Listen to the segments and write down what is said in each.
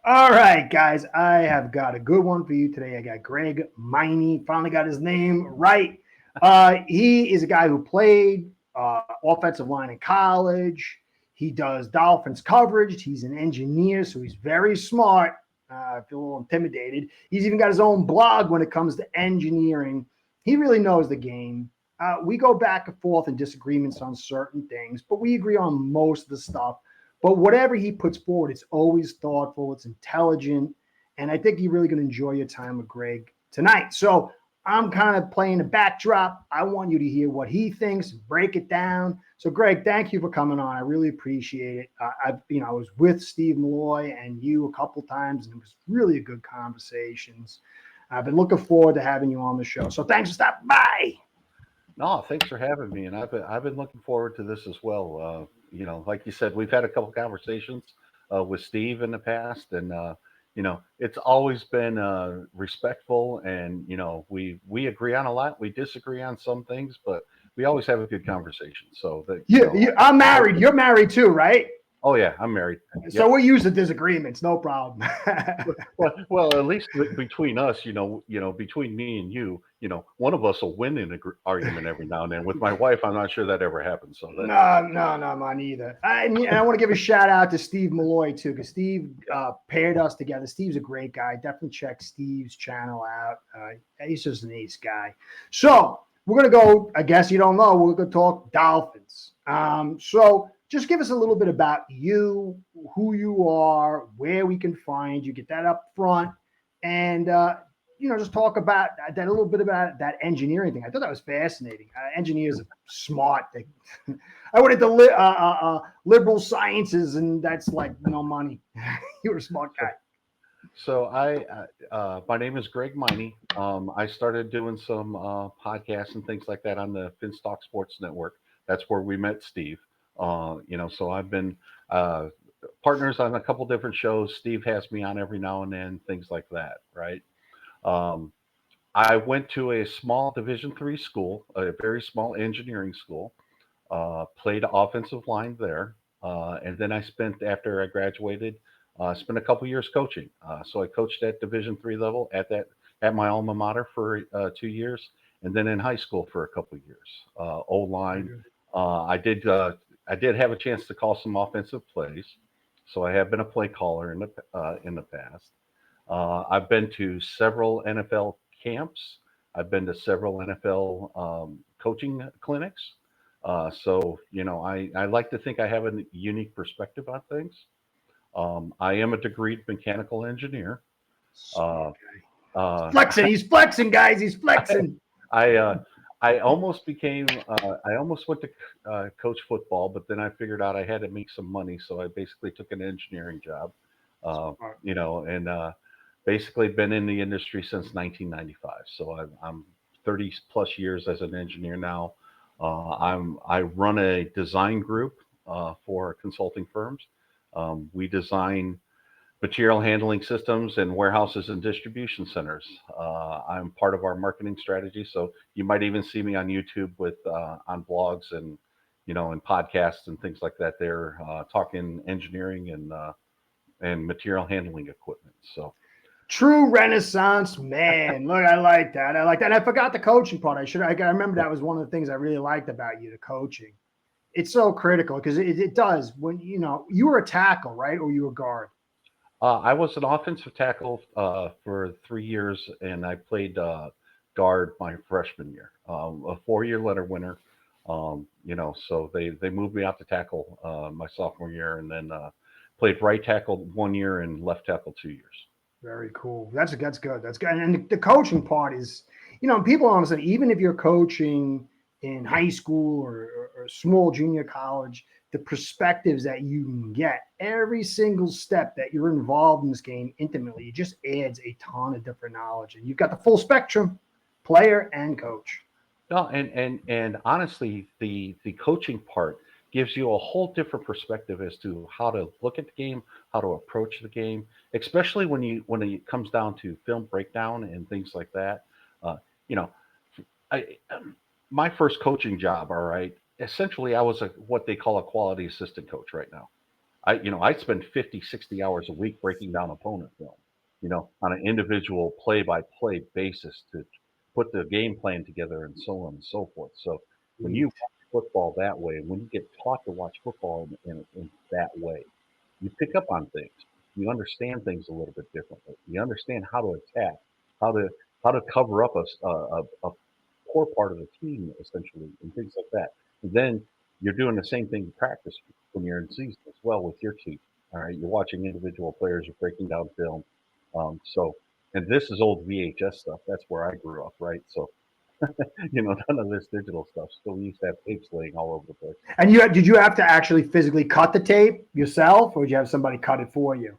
All right, guys, I have got a good one for you today. I got Greg Miny, finally got his name right. He is a guy who played offensive line in college. He does Dolphins coverage. He's an engineer, so he's very smart. I feel a little intimidated. He's even got his own blog when it comes to engineering. He really knows the game. We go back and forth in disagreements on certain things, but we agree on most of the stuff. But whatever he puts forward, it's always thoughtful, it's intelligent, and I think you're really going to enjoy your time with Greg tonight. So I'm kind of playing the backdrop. I want you to hear what he thinks, break it down. So, Greg, thank you for coming on. I really appreciate it. I was with Steve Malloy and you a couple times, and it was really a good conversations. I've been looking forward to having you on the show. So, thanks for stopping by. No, thanks for having me, and I've been looking forward to this as well. Like you said, we've had a couple conversations with Steve in the past, and it's always been respectful, and we agree on a lot, we disagree on some things, but we always have a good conversation. So that I'm married. You're married too, right? oh yeah, I'm married. So we're used to disagreements, no problem. Well, at least between us, between me and you, one of us will win in an argument every now and then. With my wife, I'm not sure that ever happens. So No, mine either. And I want to give a shout out to Steve Malloy too, because Steve paired us together. Steve's a great guy. Definitely check Steve's channel out. He's just an ace guy. So we're gonna go. I guess you don't know. We're gonna talk Dolphins. So just give us a little bit about you, who you are, where we can find you. Get that up front, and just talk about that a little bit about that engineering thing. I thought that was fascinating. Engineers are smart. I went into liberal sciences, and that's like no money. You're a smart guy. So my name is Greg Miny. I started doing some podcasts and things like that on the Finstock Sports Network. That's where we met Steve. So I've been partners on a couple different shows. Steve has me on every now and then, things like that, right? I went to a small Division III school, a very small engineering school, played offensive line there. And then after I graduated, spent a couple years coaching. So I coached at Division III level at my alma mater for 2 years, and then in high school for a couple years, O-line. I did have a chance to call some offensive plays, so I have been a play caller in the past. I've been to several NFL camps. I've been to several NFL coaching clinics. I like to think I have a unique perspective on things. I am a degreed mechanical engineer. Flexing, he's flexing, guys. He's flexing. I almost became. I almost went to coach football, but then I figured out I had to make some money, so I basically took an engineering job. And basically been in the industry since 1995. So I'm 30 plus years as an engineer now. I run a design group for consulting firms. We design material handling systems and warehouses and distribution centers. I'm part of our marketing strategy, so you might even see me on YouTube with on blogs and and podcasts and things like that. They're talking engineering and material handling equipment. So true Renaissance man. Look, I like that. And I forgot the coaching part. I remember that was one of the things I really liked about you, the coaching. It's so critical because it does when you were a tackle, right, or you were guard. I was an offensive tackle for 3 years, and I played guard my freshman year. A 4-year letter winner. So they moved me out to tackle my sophomore year, and then played right tackle 1 year and left tackle 2 years. Very cool. That's good. That's good. And the coaching part is, people honestly, even if you're coaching in high school or small junior college, the perspectives that you can get every single step that you're involved in this game intimately, it just adds a ton of different knowledge. And you've got the full spectrum, player and coach. No, and honestly, the coaching part gives you a whole different perspective as to how to look at the game, how to approach the game, especially when it comes down to film breakdown and things like that. You know, I my first coaching job, all right. Essentially, I was what they call a quality assistant coach right now. I'd spend 50, 60 hours a week breaking down opponent film, on an individual play-by-play basis to put the game plan together and so on and so forth. So when you watch football that way, and when you get taught to watch football in that way, you pick up on things. You understand things a little bit differently. You understand how to attack, how to cover up a poor part of the team, essentially, and things like that. And then you're doing the same thing in practice when you're in season as well with your team. All right, you're watching individual players, you're breaking down film. And this is old VHS stuff. That's where I grew up, right? So, none of this digital stuff. So we used to have tapes laying all over the place. And did you have to actually physically cut the tape yourself, or did you have somebody cut it for you?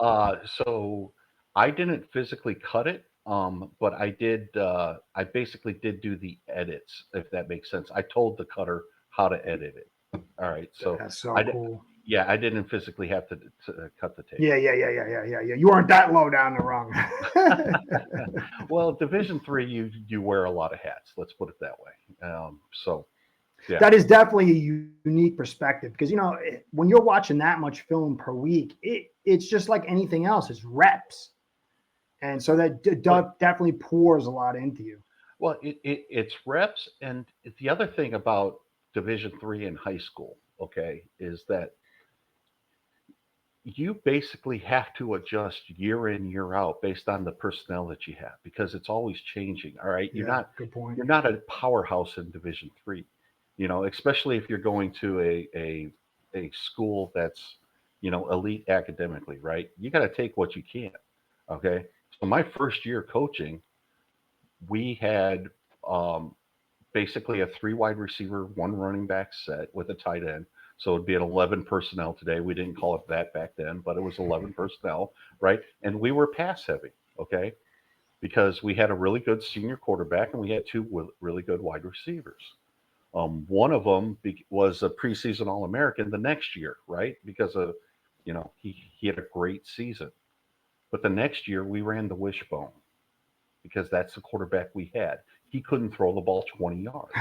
So I didn't physically cut it, but I did. I basically did do the edits, if that makes sense. I told the cutter how to edit it. All right, so That's so cool. Yeah, I didn't physically have to cut the tape. Yeah. You weren't that low down the rung. Well, Division III, you wear a lot of hats. Let's put it that way. Yeah. That is definitely a unique perspective because, when you're watching that much film per week, it's just like anything else. It's reps. And so that definitely pours a lot into you. Well, it's reps. And the other thing about Division III in high school, okay, is that you basically have to adjust year in, year out based on the personnel that you have because it's always changing. All right. Good point. You're not a powerhouse in Division III, especially if you're going to a school that's, elite academically, right? You got to take what you can. Okay. So my first year coaching, we had basically a 3 wide receiver, 1 running back set with a tight end. So it'd be an 11 personnel today. We didn't call it that back then, but it was 11 personnel, right? And we were pass heavy, okay? Because we had a really good senior quarterback and we had 2 really good wide receivers. One of them was a preseason All-American the next year, right? Because of, he had a great season. But the next year we ran the wishbone because that's the quarterback we had. He couldn't throw the ball 20 yards.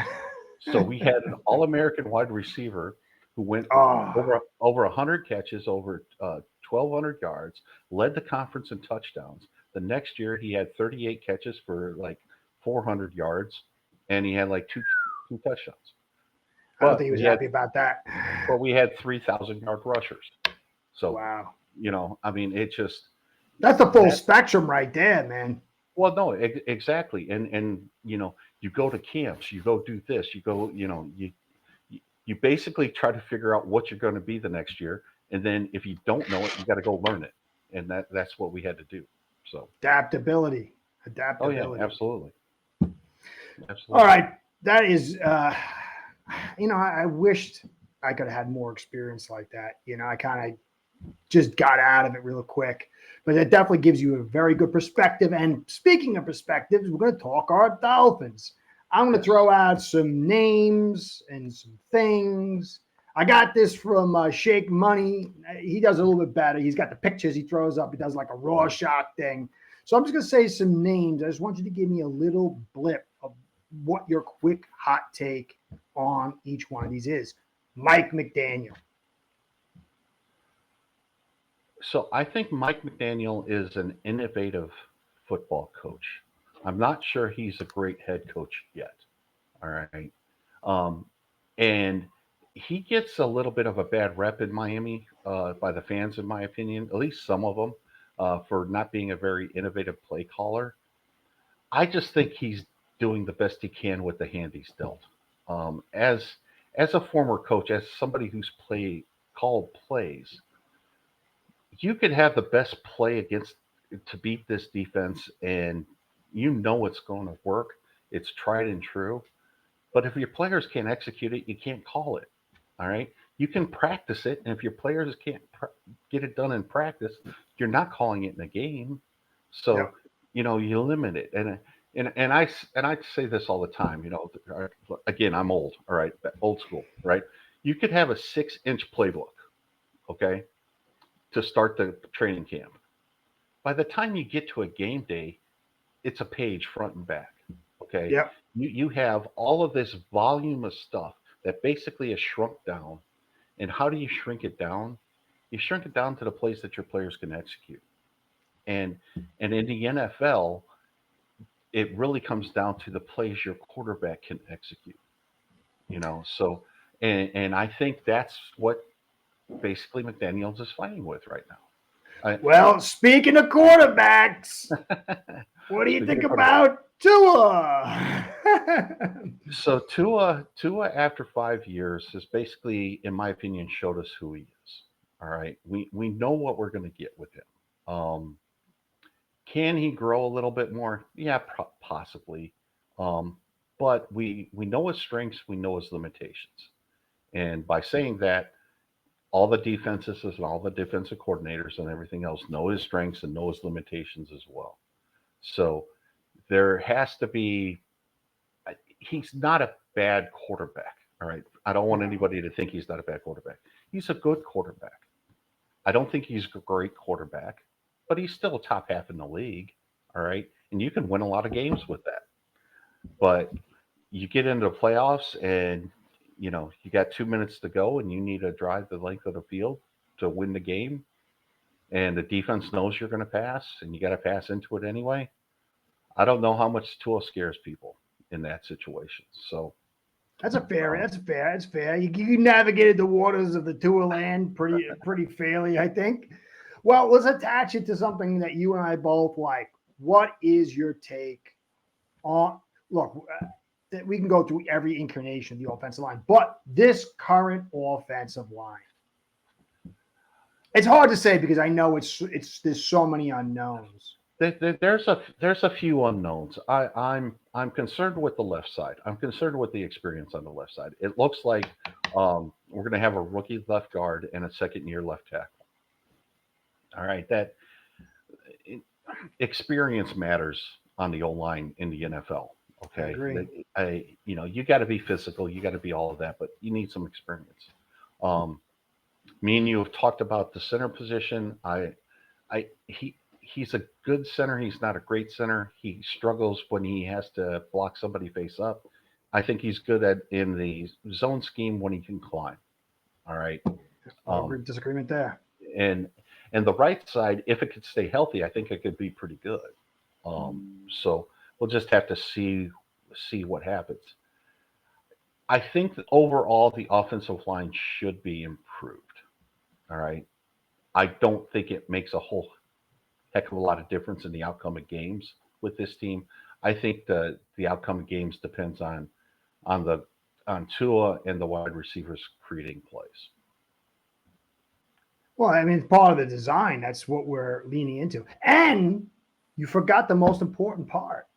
So we had an All-American wide receiver who went over 100 catches, over 1,200 yards, led the conference in touchdowns. The next year, he had 38 catches for like 400 yards, and he had like two touchdowns. I don't think he was happy about that. But we had 3,000-yard rushers. So, wow. It just... That's the full spectrum right there, man. Well, no, exactly. And you go to camps, you go do this, you go, you basically try to figure out what you're going to be the next year. And then if you don't know it, you got to go learn it. And that's what we had to do. So adaptability. Oh yeah, absolutely. All right. That is, I wished I could have had more experience like that. I kind of just got out of it real quick, but it definitely gives you a very good perspective. And speaking of perspectives, we're going to talk our Dolphins. I'm going to throw out some names and some things. I got this from Shake Money. He does a little bit better. He's got the pictures he throws up. He does like a raw shot thing. So I'm just going to say some names. I just want you to give me a little blip of what your quick hot take on each one of these is. Mike McDaniel. So I think Mike McDaniel is an innovative football coach. I'm not sure he's a great head coach yet. All right. And he gets a little bit of a bad rep in Miami by the fans, in my opinion, at least some of them, for not being a very innovative play caller. I just think he's doing the best he can with the hand he's dealt. As a former coach, as somebody who's called plays, you could have the best play to beat this defense, and it's going to work. It's tried and true. But if your players can't execute it, you can't call it. All right. You can practice it, and if your players can't get it done in practice, you're not calling it in a game. So, you limit it. And I say this all the time. Again, I'm old. All right, old school. Right. You could have a 6-inch playbook, okay, to start the training camp. By the time you get to a game day, it's a page front and back. Okay. Yep. You have all of this volume of stuff that basically is shrunk down. And how do you shrink it down? you shrink it down to the plays that your players can execute. And in the NFL, it really comes down to the plays your quarterback can execute. So and I think that's what basically McDaniel's is fighting with right now. Well, speaking of quarterbacks, what do you think about Tua? So Tua after 5 years has basically, in my opinion, showed us who he is. All right, we know what we're going to get with him. Can he grow a little bit more? Yeah, possibly. But we know his strengths, we know his limitations, and by saying that, all the defenses and all the defensive coordinators and everything else know his strengths and know his limitations as well. So there has to be. He's not a bad quarterback. All right. I don't want anybody to think he's not a bad quarterback. He's a good quarterback. I don't think he's a great quarterback, but he's still a top half in the league. All right. And you can win a lot of games with that. But you get into the playoffs and, you got 2 minutes to go and you need to drive the length of the field to win the game. And the defense knows you're going to pass and you got to pass into it anyway. I don't know how much Tua scares people in that situation. So that's fair. You navigated the waters of the Tua land pretty fairly, I think. Well, let's attach it to something that you and I both like. What is your take on? Look, we can go through every incarnation of the offensive line, but this current offensive line, it's hard to say because I know there's so many unknowns. There's a few unknowns. I'm concerned with the left side. I'm concerned with the experience on the left side. It looks like we're going to have a rookie left guard and a second-year left tackle. All right, that experience matters on the O-line in the NFL. Okay, I agree. You got to be physical, you got to be all of that, but you need some experience. Me and you have talked about the center position. He's a good center. He's not a great center. He struggles when he has to block somebody face up. I think he's good in the zone scheme when he can climb. All right. Disagreement there. And the right side, if it could stay healthy, I think it could be pretty good. So we'll just have to see what happens. I think that overall the offensive line should be improved. All right. I don't think it makes a whole heck of a lot of difference in the outcome of games with this team. I think the outcome of games depends on Tua and the wide receivers creating plays. Well, I mean, it's part of the design. That's what we're leaning into. And you forgot the most important part.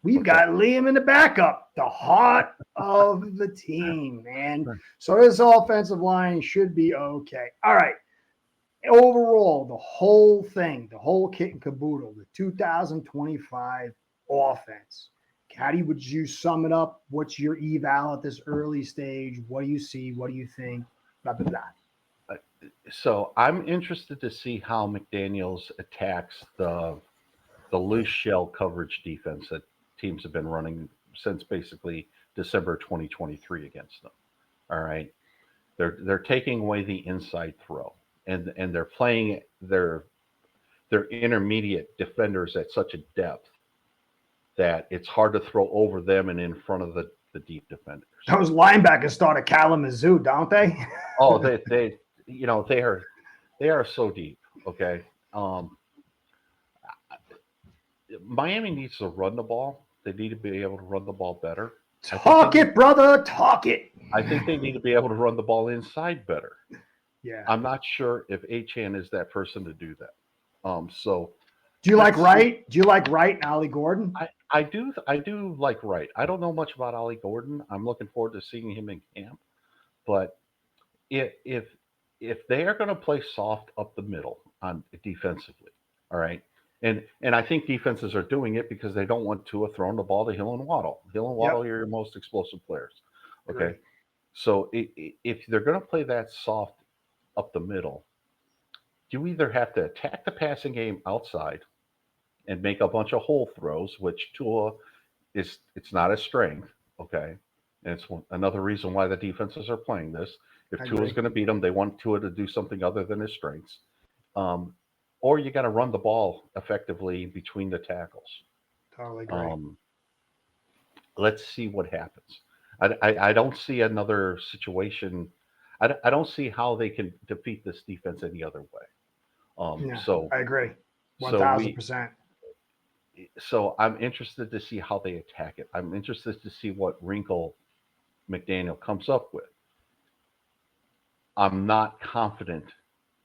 We've got Liam in the backup, the heart of the team, man. So this offensive line should be okay. All right. Overall, the whole thing, the whole kit and caboodle, the 2025 offense. Caddy, would you sum it up? What's your eval at this early stage? What do you see? What do you think? Blah, blah, blah. So I'm interested to see how McDaniels attacks the loose shell coverage defense that teams have been running since basically December 2023 against them. All right. They're taking away the inside throw. And they're playing their intermediate defenders at such a depth that it's hard to throw over them and in front of the deep defenders. Those linebackers start at Kalamazoo, don't they? Oh, they are so deep. Okay. Miami needs to run the ball. They need to be able to run the ball better. Talk it, brother. Talk it. I think they need to be able to run the ball inside better. Yeah. I'm not sure if Achane is that person to do that. So do you like Wright? Do you like Wright and Ollie Gordon? I do like Wright. I don't know much about Ollie Gordon. I'm looking forward to seeing him in camp. But if they are going to play soft up the middle on defensively, all right. And I think defenses are doing it because they don't want Tua throwing the ball to Hill and Waddle. Hill and Waddle are your most explosive players. Okay. Great. So if they're going to play that soft up the middle, you either have to attack the passing game outside and make a bunch of hole throws, which Tua it's not a strength, okay, And it's another reason why the defenses are playing this. If I Tua's agree. going to beat them, they want Tua to do something other than his strengths. Um, or you got to run the ball effectively between the tackles. Totally agree. Um, let's see what happens. I don't see another situation. I don't see how they can defeat this defense any other way. Yeah, So I agree. so we 1000%. so I'm interested to see how they attack it. I'm interested to see what wrinkle McDaniel comes up with. I'm not confident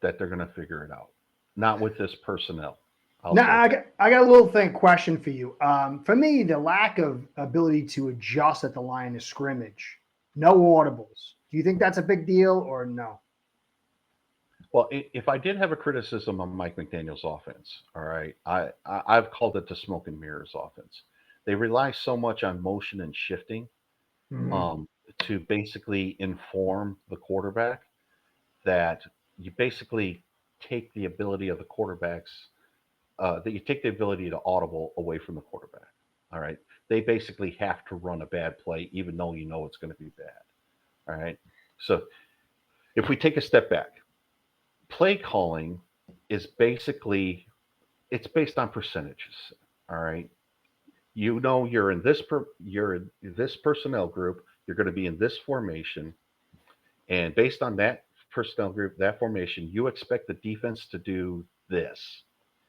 that they're going to figure it out. Not with this personnel. I'll Now, say that. I got a little question for you. For me, the lack of ability to adjust at the line of scrimmage, no audibles. Do you think that's a big deal or no? Well, if I did have a criticism of Mike McDaniel's offense, all right, I've called it the smoke and mirrors offense. They rely so much on motion and shifting Mm-hmm. um, to basically inform the quarterback that you basically take the ability of the quarterbacks that you take the ability to audible away from the quarterback. All right, they basically have to run a bad play even though you know it's going to be bad. All right, so if we take a step back, play calling is basically it's based on percentages. All right, you know you're in this personnel group. You're going to be in this formation, and based on that personnel group, that formation, you expect the defense to do this,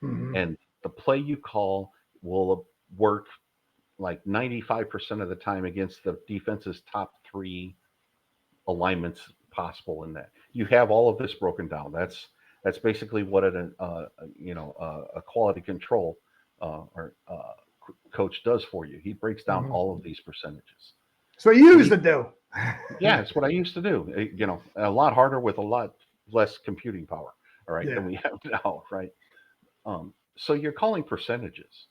Mm-hmm. and the play you call will work like 95% of the time against the defense's top three alignments possible in that. You have all of this broken down. That's basically what a quality control or coach does for you. He breaks down Mm-hmm. all of these percentages. So you used We to do. Yeah, it's what I used to do. A lot harder with a lot less computing power. All right, than Yeah. we have now. Right. So you're calling percentages,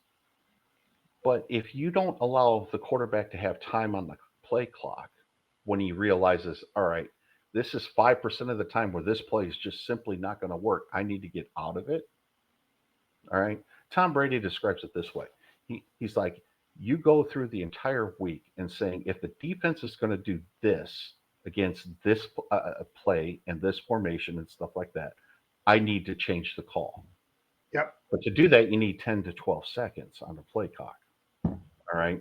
but if you don't allow the quarterback to have time on the play clock when he realizes, all right, this is 5% of the time where this play is just simply not going to work. I need to get out of it. All right. Tom Brady describes it this way. He's like, you go through the entire week and saying, if the defense is going to do this against this play and this formation and stuff like that, I need to change the call. Yep. But to do that, you need 10 to 12 seconds on the play clock. All right.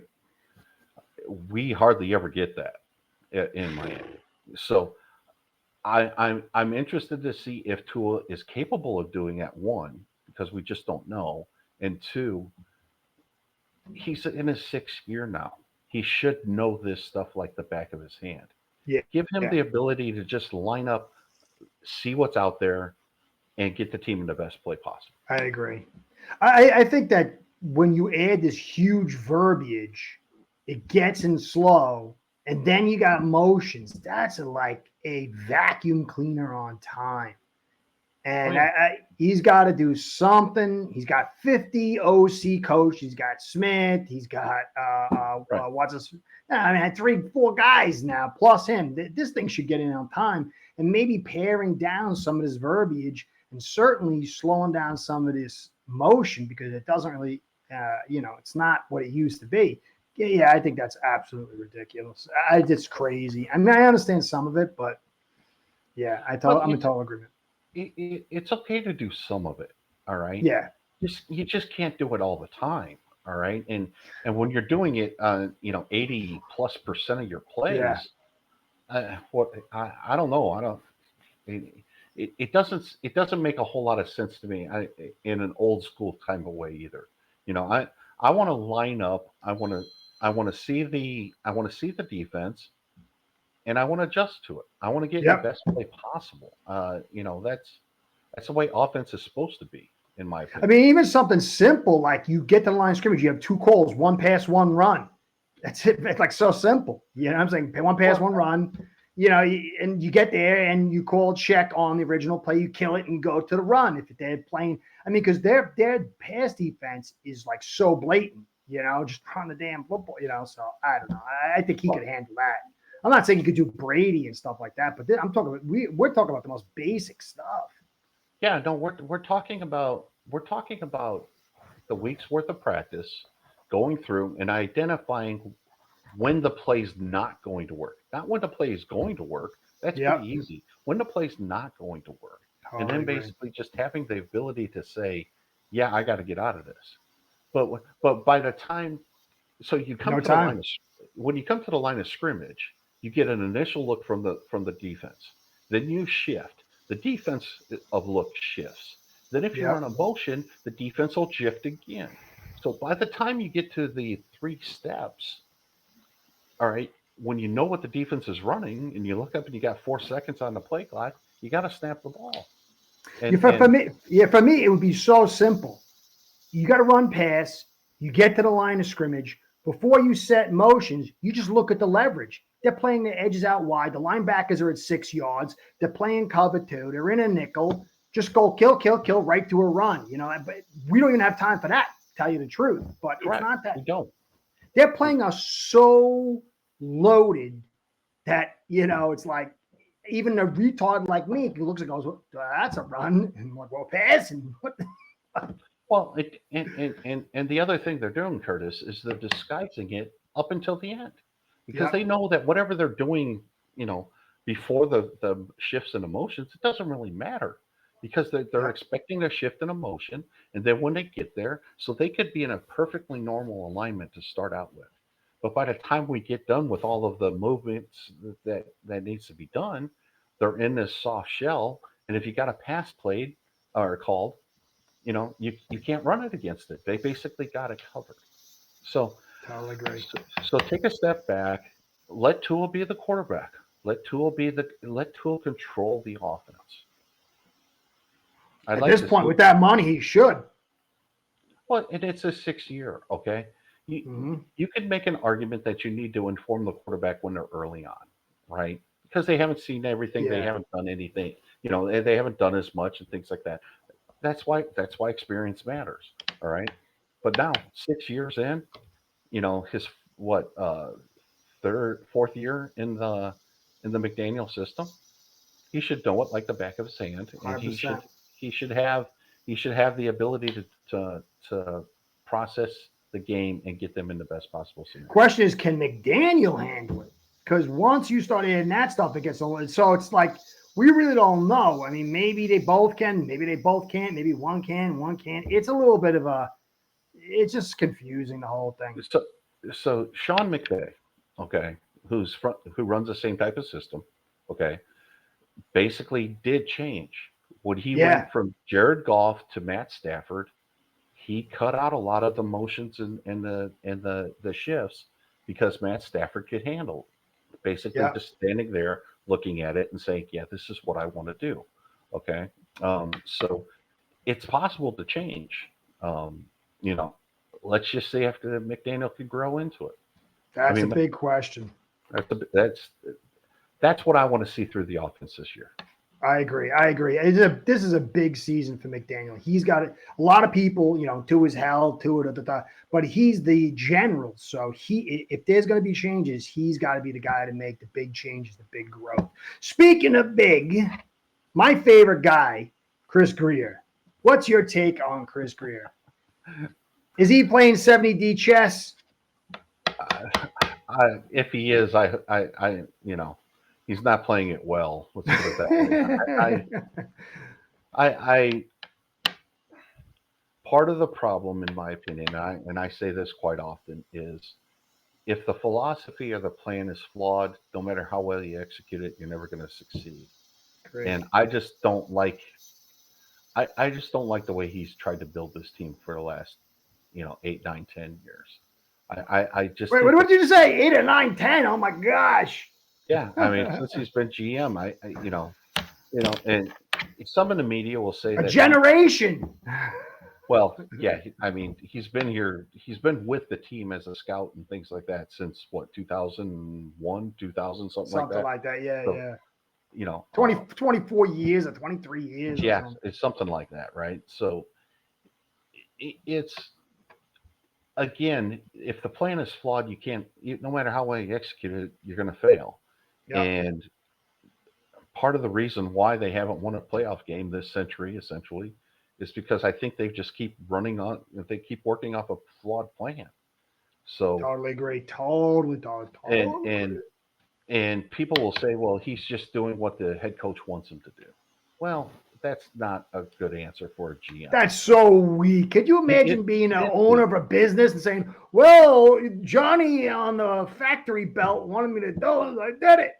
We hardly ever get that in Miami. So I'm interested to see if Tua is capable of doing that, one, because we just don't know. And two, he's in his sixth year now. He should know this stuff like the back of his hand. Yeah. Give him Yeah. the ability to just line up, see what's out there, and get the team in the best play possible. I agree. I think that when you add this huge verbiage, it gets in slow, and then you got motions. That's like a vacuum cleaner on time. Oh And yeah, he's got to do something. He's got 50 OC coach. He's got Smith. He's got right. what's this? I mean, I had 3, 4 guys now plus him. This thing should get in on time, and maybe paring down some of this verbiage, and certainly slowing down some of this motion because it doesn't really, it's not what it used to be. Yeah, I think that's absolutely ridiculous. It's crazy. I mean, I understand some of it, but yeah, Well, I'm in total agreement. it's okay to do some of it. All right. Yeah. You just can't do it all the time. All right. And when you're doing it, 80+% of your Yeah. plays, I don't know. I don't. It doesn't make a whole lot of sense to me. In an old school kind of way either. I want to line up. I want to see the defense, and I want to adjust to it. I want to get in the Yep. best play possible. That's the way offense is supposed to be, in my I opinion. mean, even something simple like you get to the line of scrimmage, you have 2 calls, 1 pass, 1 run. That's it. It's like so simple. You know what I'm saying? 1 pass, 1 run. And you get there and you call check on the original play, you kill it and go to the run if they're playing. I mean, because their pass defense is like so blatant, just run the damn football, So I don't know. I think he could handle that. I'm not saying he could do Brady and stuff like that, but I'm talking about we're talking about the most basic stuff. Yeah, no, we're talking about the week's worth of practice, going through and identifying when the play's not going to work. Not when the play is going to work. That's Yep. pretty easy. When the play's not going to work. And then basically just having the ability to say, yeah, I got to get out of this. But by the time, so you come to the line of, when you come to the line of scrimmage, you get an initial look from the defense. Then you shift. The defense of look shifts. Then if you're on a motion, the defense will shift again. So by the time you get to the 3 steps, all right, when you know what the defense is running and you look up and you got 4 seconds on the play clock, you got to snap the ball. And, for me, it would be so simple. You got to run pass. You get to the line of scrimmage. Before you set motions, you just look at the leverage. They're playing the edges out wide. The linebackers are at 6 yards. They're playing cover 2. They're in a nickel. Just go kill, right to a run. But we don't even have time for that, to tell you the truth. But correct. It's not that. We don't. They're playing us so loaded that, it's like even a retard like me looks and goes, well, that's a run. And I'm like, well, pass. And what the Well, and the other thing they're doing, Curtis, is they're disguising it up until the end, because they know that whatever they're doing, before the shifts in emotions, it doesn't really matter, because they're expecting a shift in emotion, and then when they get there, so they could be in a perfectly normal alignment to start out with, but by the time we get done with all of the movements that needs to be done, they're in this soft shell, and if you got a pass played or called, you can't run it against it. They basically got it covered. So, totally agree. So take a step back. Let Tua be the quarterback. Let Tua control the offense. At this point, with that money, he should. Well, and it's a 6 year. Okay, you could make an argument that you need to inform the quarterback when they're early on, right? Because they haven't seen everything. They haven't done anything. They haven't done as much and things like that. That's why experience matters. All right. But now 6 years in, his fourth year in the McDaniel system, he should know it like the back of his hand, and 100%. he should have the ability to process the game and get them in the best possible scenario. Question is, can McDaniel handle it? Because once you start adding that stuff, it gets so it's like we really don't know. I mean, maybe they both can, maybe they both can't, maybe one can, one can't. It's a little bit of it's just confusing, the whole thing. So Sean McVay, okay, who runs the same type of system, okay, basically did change. When he went from Jared Goff to Matt Stafford, he cut out a lot of the motions and the shifts because Matt Stafford could handle it. Basically just standing there looking at it and saying, yeah, this is what I want to do. Okay. So it's possible to change. Let's just say after McDaniel could grow into it. That's a big question. That's what I want to see through the offense this year. I agree. This is a big season for McDaniel. He's got a lot of people, to his hell, but he's the general. So if there's going to be changes, he's got to be the guy to make the big changes, the big growth. Speaking of big, my favorite guy, Chris Greer. What's your take on Chris Greer? Is he playing 70D chess? If he is, he's not playing it well. Let's put it that way. Part of the problem, in my opinion, and I say this quite often, is if the philosophy or the plan is flawed, no matter how well you execute it, you're never going to succeed. Great. And I just don't like. I just don't like the way he's tried to build this team for the last, 8, 9, 10 years. I just wait. What did you just say? 8 or 9, 10? Oh my gosh! Yeah, I mean, since he's been GM, and some in the media will say that generation. Well, yeah, I mean, he's been here. He's been with the team as a scout and things like that since 2001, 2000, something like that. Yeah. 24 years or 23 years. Yeah, it's something like that, right? So it's, again, if the plan is flawed, you can't, no matter how well you execute it, you're going to fail. Yep. And part of the reason why they haven't won a playoff game this century, essentially, is because I think they just keep working off a flawed plan. So Totally agree. Totally. and and people will say, well, he's just doing what the head coach wants him to do. Well, that's not a good answer for a GM. That's so weak. Could you imagine being an is owner weak. of a business and saying, well, Johnny on the factory belt wanted me to do it. I did it.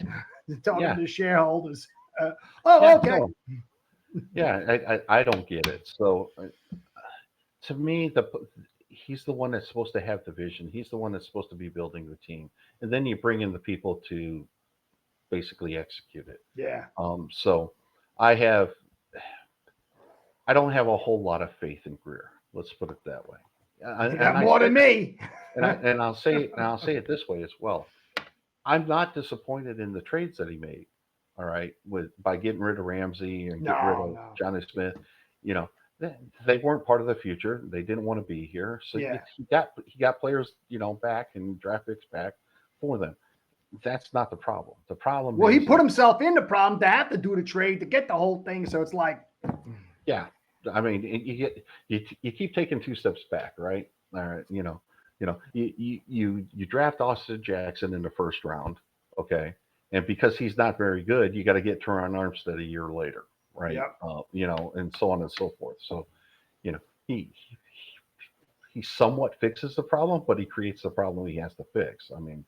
Talking Yeah. to shareholders. Yeah, Okay. no. Yeah, I don't get it. So to me, he's the one that's supposed to have the vision. He's the one that's supposed to be building the team, and then you bring in the people to basically execute it. Yeah. So I have, I don't have a whole lot of faith in Greer. Let's put it that way. You got more than me. And I'll say it this way as well. I'm not disappointed in the trades that he made. All right, by getting rid of Ramsey and getting rid of No. Johnny Smith, you know, they weren't part of the future. They didn't want to be here, so Yeah. he got players, back and draft picks back for them. That's not the problem. The problem Well, is he put himself in the problem to have to do the trade to get the whole thing. So it's like, yeah. I mean, you keep taking two steps back, right? All right, you draft Austin Jackson in the first round, okay, and because he's not very good, you got to get Teron Armstead a year later, right? Yep. And so on and so forth. So, he somewhat fixes the problem, but he creates the problem he has to fix. I mean,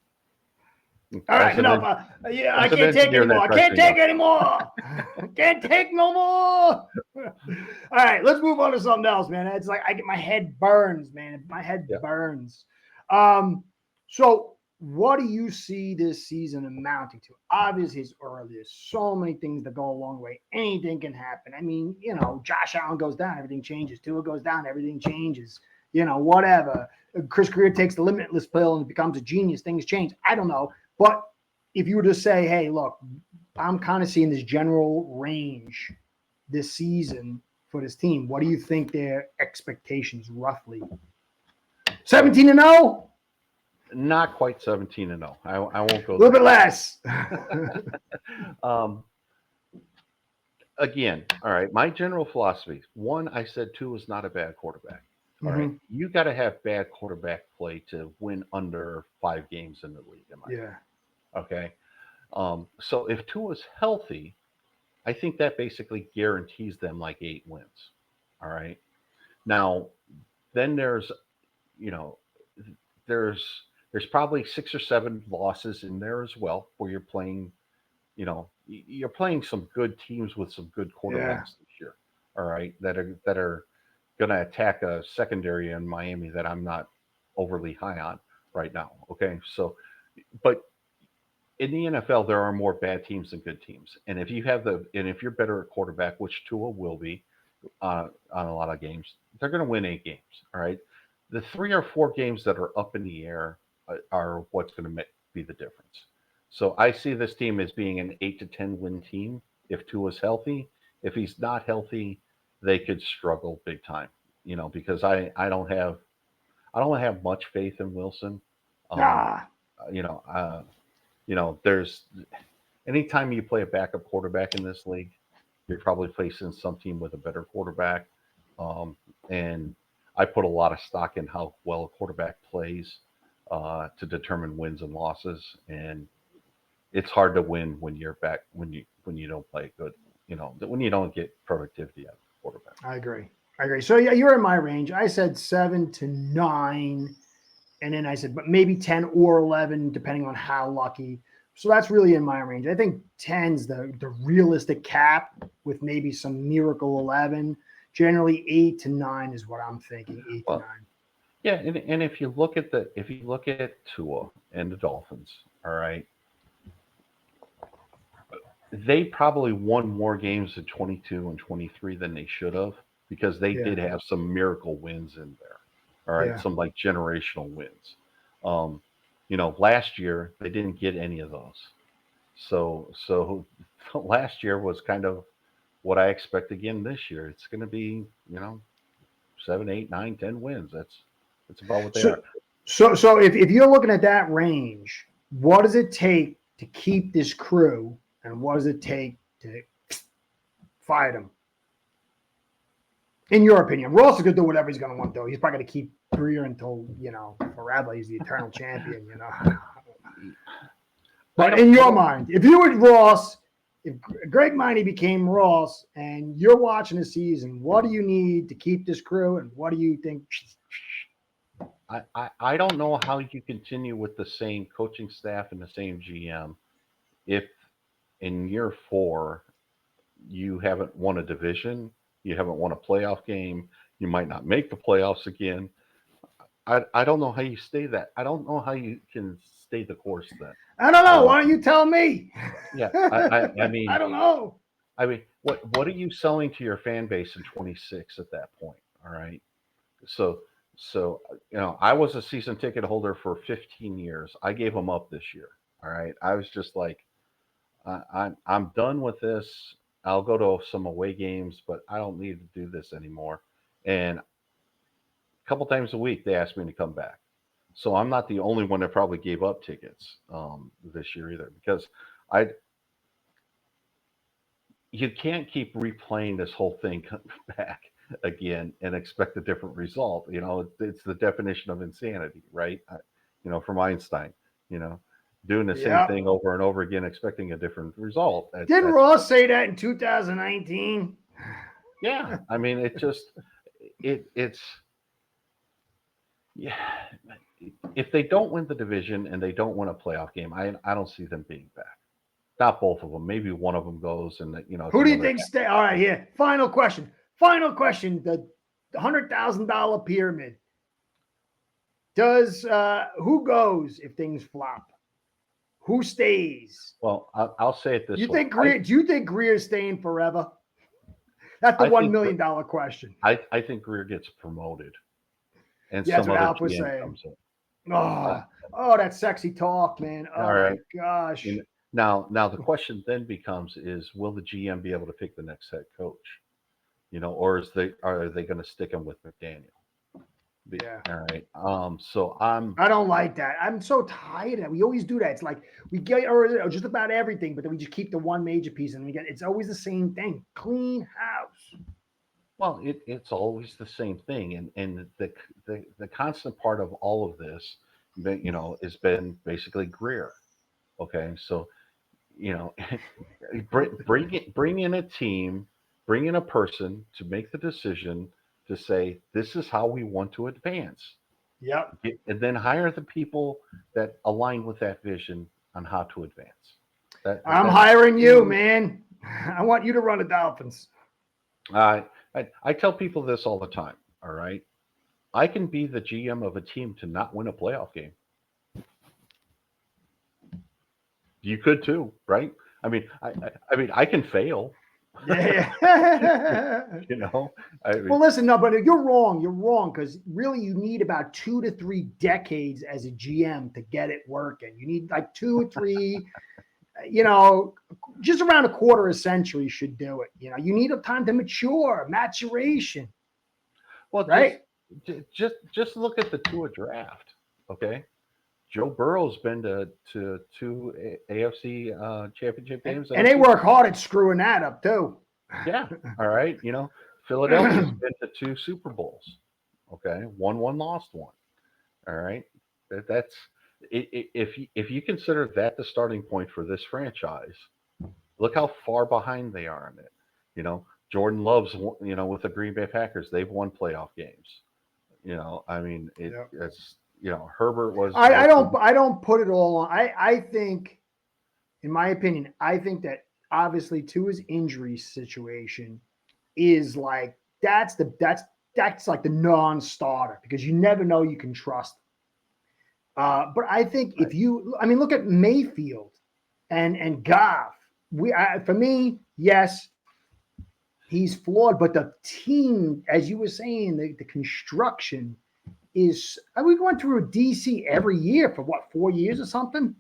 all right, enough. I can't take anymore. I can't take anymore. Can't take no more. All right, let's move on to something else, man. It's like my head burns, man. My head burns. So what do you see this season amounting to? Obviously, it's early. There's so many things that go a long way. Anything can happen. I mean, Josh Allen goes down, everything changes. Tua goes down, everything changes. Whatever. Chris Greer takes the limitless pill and becomes a genius. Things change. I don't know. But if you were to say, hey, look, I'm kind of seeing this general range this season for this team, what do you think their expectations roughly? 17-0? Not quite 17-0. I won't go a little bit less. Again, all right, my general philosophy, one, I said Tua is not a bad quarterback. All right, you got to have bad quarterback play to win under 5 games in the league. Yeah. Okay. So if Tua's healthy, I think that basically guarantees them like 8 wins. All right. Now, then there's probably 6 or 7 losses in there as well, where you're playing some good teams with some good quarterbacks this year. All right, that are going to attack a secondary in Miami that I'm not overly high on right now. Okay, so, but in the NFL, there are more bad teams than good teams, and if you're better at quarterback, which Tua will be on a lot of games, they're going to win 8 games. All right, the 3 or 4 games that are up in the air are what's going to be the difference. So I see this team as being an 8 to 10 win team if Tua's healthy. If he's not healthy, they could struggle big time. Because I don't have much faith in Wilson. There's anytime you play a backup quarterback in this league, you're probably facing some team with a better quarterback. And I put a lot of stock in how well a quarterback plays to determine wins and losses. And it's hard to win when you're back when you don't play good. When you don't get productivity out of the quarterback. I agree. So yeah, you're in my range. I said 7 to 9, and then I said, but maybe 10 or 11, depending on how lucky. So that's really in my range. I think 10's the realistic cap with maybe some miracle 11. Generally 8 to 9 is what I'm thinking. 8 to 9. Yeah, and if you look at Tua and the Dolphins, all right, they probably won more games in 22 and 23 than they should have because they did have some miracle wins in there. All right, some like generational wins. Last year they didn't get any of those. So last year was kind of what I expect again this year. It's going to be 7, 8, 9, 10 wins. That's about what they are. So if you're looking at that range, what does it take to keep this crew, and what does it take to fight them? In your opinion, Ross is going to do whatever he's going to want to do. He's probably going to keep Greer until, forever. He's the eternal champion, But in your mind, if you were Ross, if Greg Miny became Ross and you're watching the season, what do you need to keep this crew and what do you think? I don't know how you continue with the same coaching staff and the same GM if in year 4 you haven't won a division, you haven't won a playoff game, you might not make the playoffs again. I don't know how you stay that. I don't know how you can stay the course then. I don't know. Why don't you tell me? Yeah, I mean, I don't know. I mean, what are you selling to your fan base in 26 at that point? All right, so I was a season ticket holder for 15 years. I gave them up this year. All right, I was just like, I'm done with this. I'll go to some away games, but I don't need to do this anymore. And a couple times a week, they asked me to come back. So I'm not the only one that probably gave up tickets this year either, because you can't keep replaying this whole thing back again and expect a different result. It's the definition of insanity, right? From Einstein, doing the same thing over and over again, expecting a different result. Didn't Ross say that in 2019? Yeah, I mean, it's yeah. If they don't win the division and they don't win a playoff game, I don't see them being back. Not both of them. Maybe one of them goes, and who do you think stay? All right, here. Final question. The $100,000 pyramid. Does who goes if things flop? Who stays? Well, I'll say it this way. Do you think Greer is staying forever? That's the $1 million question. I think Greer gets promoted, and that's some what other Alp was GM saying. comes in. Oh, that sexy talk, man. Oh, all right. My gosh. Now the question then becomes: will the GM be able to pick the next head coach? Or are they going to stick him with McDaniel? Yeah. All right. So I don't like that. I'm so tired of that. We always do that. It's like we get just about everything, but then we just keep the one major piece, and it's always the same thing. Clean house. Well, it's always the same thing, and the constant part of all of this, has been basically Greer. Okay, so bring in a team, bring in a person to make the decision to say this is how we want to advance. Yep. And then hire the people that align with that vision on how to advance. I'm hiring you, man. I want you to run the Dolphins. I tell people this all the time. All right, I can be the GM of a team to not win a playoff game. You could too, right? I mean, I can fail. Yeah. Well, listen, no, but you're wrong. You're wrong because really you need about 2 to 3 decades as a GM to get it working. You need like 2 or 3, just around a quarter of a century should do it. You need a time to maturation. Well, right? Just look at the Tua draft, okay? Joe Burrow's been to 2 AFC championship games. And they work hard at screwing that up, too. Yeah. All right. Philadelphia's been to 2 Super Bowls. Okay. Won one, lost one. All right. That's if you consider that the starting point for this franchise, look how far behind they are in it. Jordan Love's, with the Green Bay Packers, they've won playoff games. It's Herbert was. I don't put it all on. I think, in my opinion, that obviously Tua's injury situation is like that's like the non-starter because you never know you can trust him. But I think if look at Mayfield and Goff. For me, yes, he's flawed, but the team, as you were saying, the construction. We went through a DC every year for 4 years or something?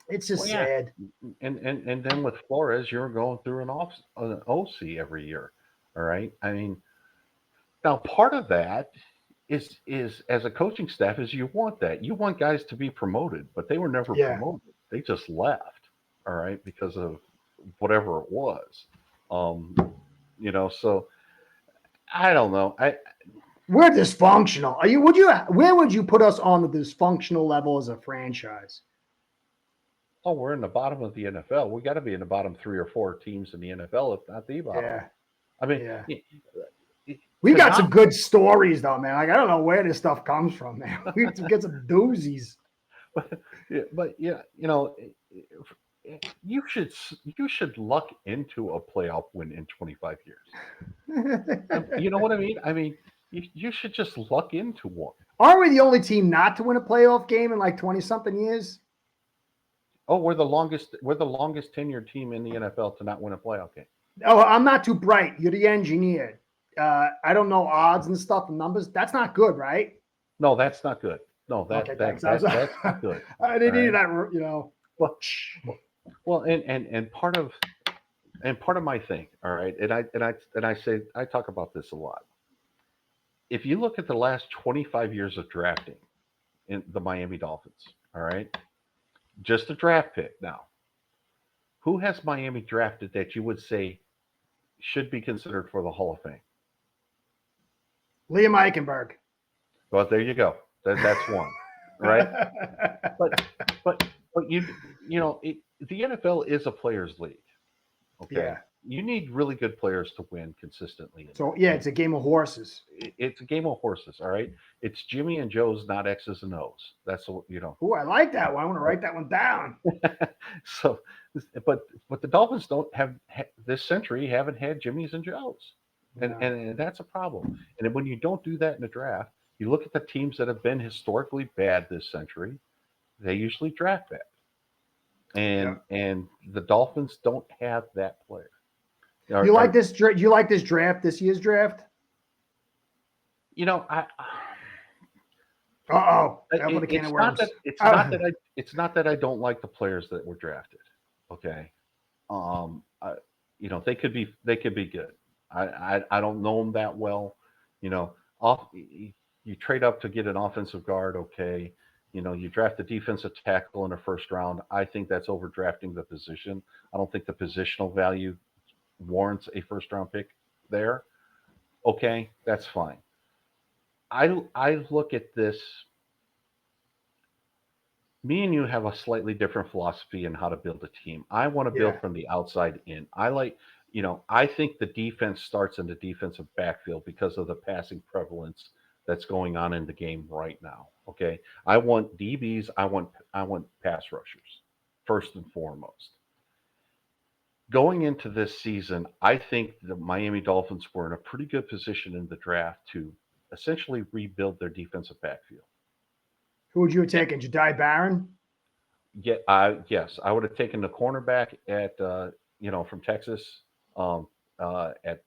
It's just sad. And then with Flores, you're going through an OC every year. All right. I mean, now part of that is as a coaching staff is you want that. You want guys to be promoted, but they were never promoted. They just left. All right, because of whatever it was. So I don't know. We're dysfunctional. Are you? Would you? Where would you put us on the dysfunctional level as a franchise? Oh, we're in the bottom of the NFL. We got to be in the bottom 3 or 4 teams in the NFL, if not the bottom. Yeah, I mean, yeah. y- We to got some not, good stories though, man. Like I don't know where this stuff comes from, man. We have to get some doozies. but yeah, you should luck into a playoff win in 25 years. You know what I mean? I mean, you should just luck into one. Aren't we the only team not to win a playoff game in like 20 something years? Oh, we're the longest tenured team in the NFL to not win a playoff game. Oh, I'm not too bright. You're the engineer. I don't know odds and stuff and numbers. That's not good, right? No, that's not good. No, Okay, thanks. that's not good. I didn't All need right. that, you know. Well, well, and part of my thing, all right, and I talk about this a lot. If you look at the last 25 years of drafting in the Miami Dolphins, all right, just a draft pick now. Who has Miami drafted that you would say should be considered for the Hall of Fame? Liam Eichenberg. Well, there you go. That's one, right? But but the NFL is a players' league. Okay, Yeah. you need really good players to win consistently. So yeah, it's a game of horses. It's a game of horses. All right, it's Jimmy and Joe's, not X's and O's. That's what you know. Oh, I like that one. I want to write that one down. So, but the Dolphins don't have this century haven't had Jimmys and Joes, No. and that's a problem. And when you don't do that in the draft, you look at the teams that have been historically bad this century. They usually draft bad, and the Dolphins don't have that player. You like this? Do you like this draft? This year's draft? I. Oh, It's not that I don't like the players that were drafted. Okay, they could be good. I don't know them that well. You trade up to get an offensive guard. Okay, you draft a defensive tackle in the first round. I think that's overdrafting the position. I don't think the positional value warrants a first round pick there. Okay, that's fine. I look at this. Me and you have a slightly different philosophy in how to build a team. I want to build from the outside in. I think the defense starts in the defensive backfield because of the passing prevalence that's going on in the game right now. Okay, I want DBs. I want pass rushers first and foremost. Going into this season, I think the Miami Dolphins were in a pretty good position in the draft to essentially rebuild their defensive backfield. Who would you have taken? Jedi Barron? Yes, I would have taken the cornerback at from Texas at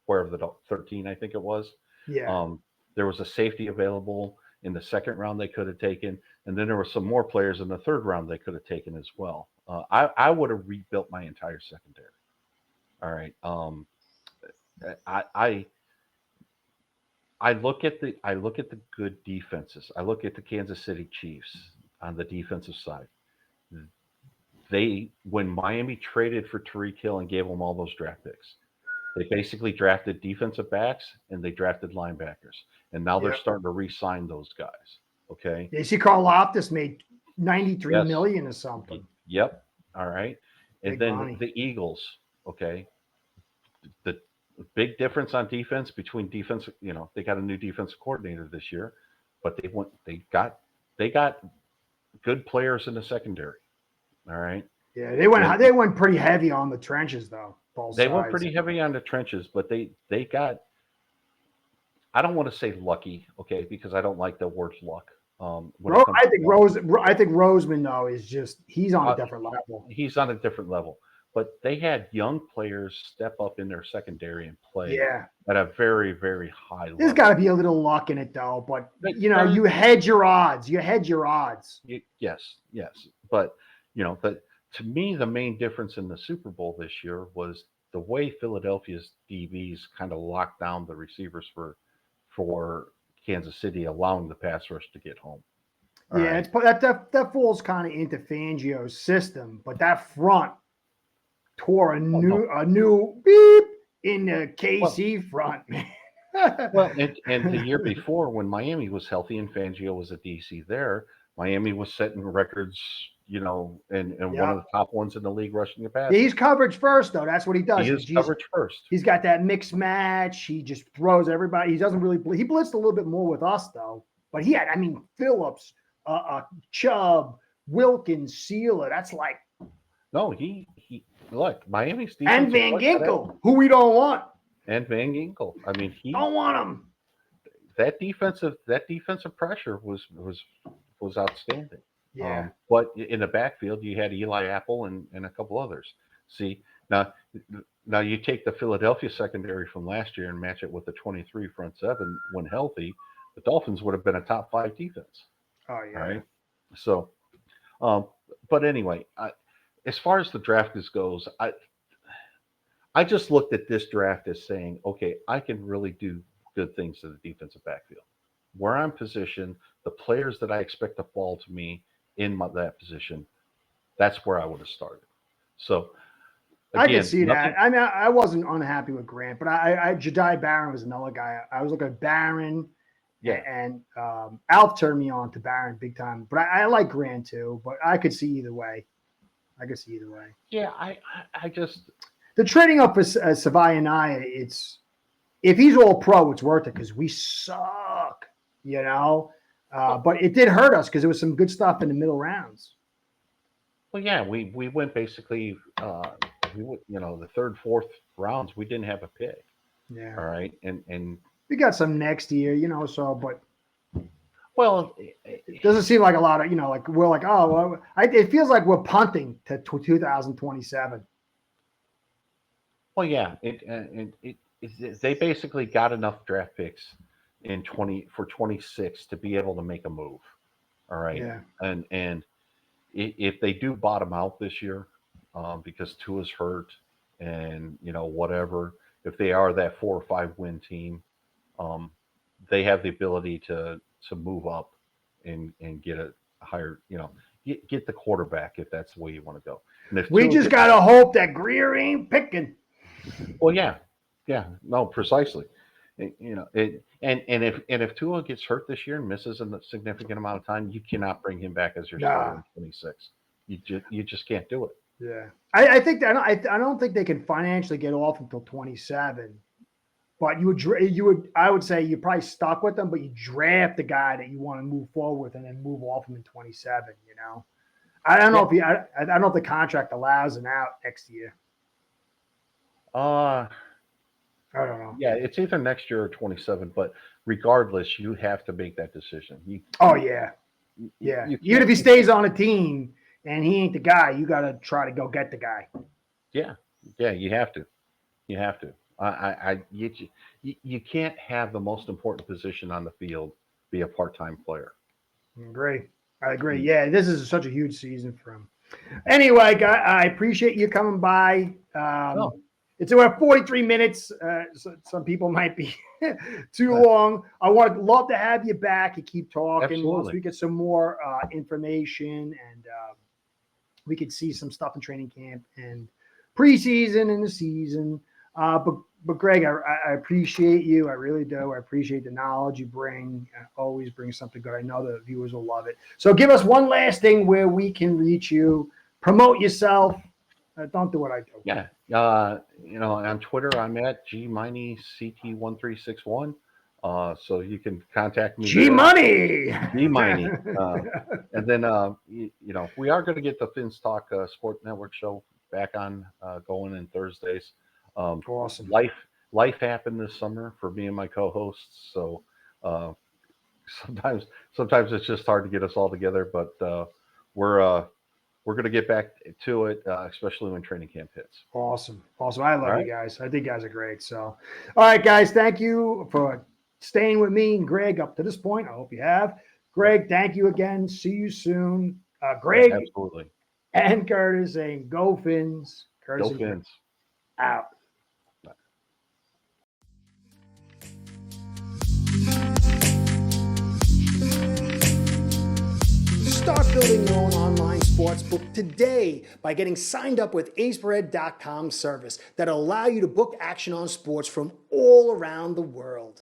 wherever the 13, I think it was. Yeah. There was a safety available in the second round they could have taken, and then there were some more players in the third round they could have taken as well. I would have rebuilt my entire secondary. All right. I look at the good defenses. I look at the Kansas City Chiefs on the defensive side. When Miami traded for Tyreek Hill and gave them all those draft picks, they basically drafted defensive backs and they drafted linebackers, and now they're starting to re-sign those guys. Okay. You see, Carl Loftus made $93 million or something. Yep. All right. And Big then money. the Eagles. Okay. The big difference on defense between defense, they got a new defensive coordinator this year, but they got good players in the secondary. All right. Yeah, they went pretty heavy on the trenches though. They went pretty heavy on the trenches, but they got. I don't want to say lucky, okay, because I don't like the word luck. I think Roseman though is he's on a different level. He's on a different level. But they had young players step up in their secondary and play at a very, very high level. There's got to be a little luck in it, though. But, you hedge your odds. Yes. But, to me, the main difference in the Super Bowl this year was the way Philadelphia's DBs kind of locked down the receivers for Kansas City, allowing the pass rush to get home. All right. That falls kind of into Fangio's system. But that front tore a new beep in the KC front, man. Well, and the year before, when Miami was healthy and Fangio was at DC there, Miami was setting records, and one of Yeah. the top ones in the league rushing the Yeah, passer. he's coverage first, though. That's what he does. He is coverage first. He's got that mixed match. He just throws everybody. He doesn't really. He blitzed a little bit more with us, though. But he had, Phillips, Chubb, Wilkins, Sealer. That's like. No, he look, Miami's defense. And Van Ginkel, who we don't want. And Van Ginkel. I mean, he don't want him. That defensive pressure was outstanding. Yeah. But in the backfield, you had Eli Apple and a couple others. See, now you take the Philadelphia secondary from last year and match it with the 23 front seven when healthy, the Dolphins would have been a top 5 defense. Oh yeah. All right. So, but anyway, as far as the draft goes, I just looked at this draft as saying, okay, I can really do good things to the defensive backfield. Where I'm positioned, the players that I expect to fall to me in that position, that's where I would have started. So again, I can see that. I mean, I wasn't unhappy with Grant, but Jedi Barron was another guy. I was looking at Barron, and Alf turned me on to Barron big time. But I like Grant too. But I could see either way. Yeah, I just the trading up for Savaianaya, it's if he's all pro, it's worth it because we suck, But it did hurt us because there was some good stuff in the middle rounds. Well, yeah, we went basically, the third, fourth rounds, we didn't have a pick. Yeah. All right, and we got some next year, but. Well, it doesn't seem like a lot of, like we're like, oh, well, it feels like we're punting to 2027. Well, yeah, they basically got enough draft picks for 26 to be able to make a move. All right. Yeah. And if they do bottom out this year, because Tua's hurt and, whatever, if they are that 4 or 5 win team, they have the ability to move up and get a higher, get the quarterback if that's the way you want to go. And if we just got to hope that Greer ain't picking. Well, yeah, no, precisely. And if Tua gets hurt this year and misses a significant amount of time, you cannot bring him back as your starter in 26. You just can't do it. Yeah, I think that I don't think they can financially get off until 27. But I would say you're probably stuck with them, but you draft the guy that you want to move forward with and then move off him in 27. I don't know I don't know if the contract allows an out next year. I don't know. Yeah, it's either next year or 27, but regardless, you have to make that decision. Yeah. Even if he stays on a team and he ain't the guy, you got to try to go get the guy. Yeah, you have to. You can't have the most important position on the field be a part-time player. I agree. Yeah, this is such a huge season for him. Anyway, guy, I appreciate you coming by. It's about 43 minutes. So some people might be too long. I would love to have you back and keep talking. Absolutely. Once we get some more information and we could see some stuff in training camp and preseason and the season. But Greg, I appreciate you. I really do. I appreciate the knowledge you bring. Always bring something good. I know the viewers will love it. So give us one last thing where we can reach you. Promote yourself. Don't do what I do. Yeah. On Twitter, I'm at GMineyCT1361. So you can contact me. G-Money. G-Miny. And then, we are going to get the Fins Talk Sport Network show back on going in Thursdays. Awesome. Life happened this summer for me and my co-hosts, so sometimes it's just hard to get us all together. But we're going to get back to it, especially when training camp hits. Awesome. I love you guys. I think you guys are great. So, all right, guys, thank you for staying with me and Greg up to this point. I hope you have. Greg, thank you again. See you soon. Greg, absolutely. And Curtis saying, "Go Fins." Curtis Go Fins. Out. Start building your own online sportsbook today by getting signed up with acebread.com service that'll allow you to book action on sports from all around the world.